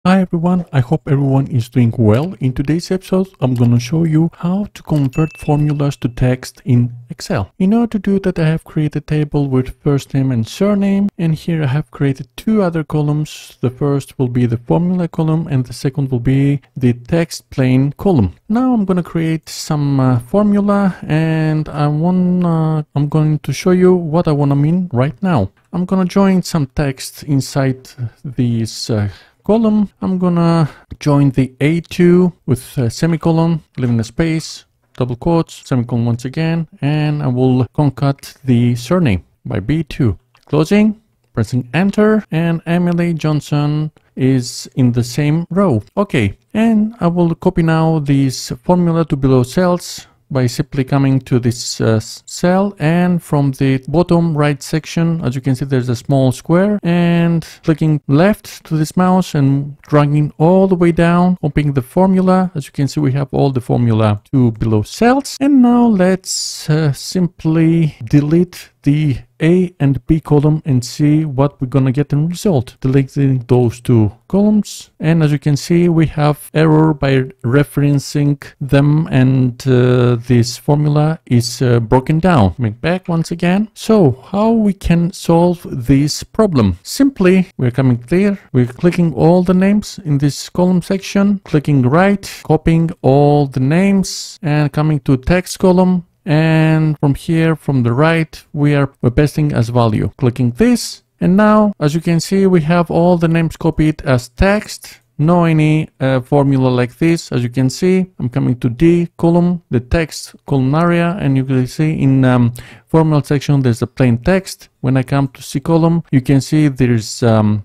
Hi everyone, I hope everyone is doing well. In today's episode, I'm gonna show you how to convert formulas to text in Excel. In order to do that, I have created a table with first name and surname, and here I have created two other columns. The first will be the formula column and the second will be the text plain column. Now I'm gonna create some formula, and I'm going to show you what I wanna mean right now. I'm gonna join some text inside these column. I'm gonna join the A2 with a semicolon, leaving a space, double quotes, semicolon once again, and I will concat the surname by B2. Closing, pressing enter, and Emily Johnson is in the same row. Okay, and I will copy now this formula to below cells by simply coming to this cell, and from the bottom right section, as you can see, there's a small square, and clicking left to this mouse and dragging all the way down, copying the formula. As you can see, we have all the formula to below cells. And now let's simply delete the A and B column and see what we're gonna get in result. Deleting those two columns, and as you can see, we have error by referencing them, and this formula is broken down. Make back once again. So how we can solve this problem? Simply, we're coming there, we're clicking all the names in this column section, clicking right, copying all the names, and coming to text column. And from here, from the right, we're pasting as value. Clicking this, and now, as you can see, we have all the names copied as text. No any formula like this. As you can see, I'm coming to D column, the text column area, and you can see in formula section there's a plain text. When I come to C column, you can see there's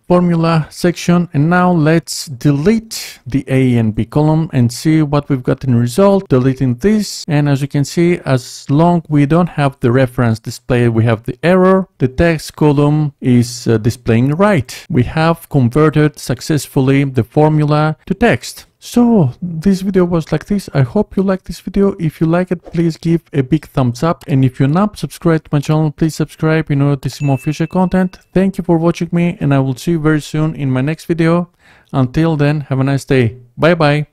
formula section. And now let's delete the A and B column and see what we've got in result. Deleting this, and as you can see, as long we don't have the reference displayed, we have the error. The text column is displaying right. We have converted successfully the formula to text. So this video was like this. I hope you like this video. If you like it, please give a big thumbs up, and if you're not subscribed to my channel, please subscribe in order to see more future content. Thank you for watching me, and I will see you very soon in my next video. Until then, have a nice day. Bye bye.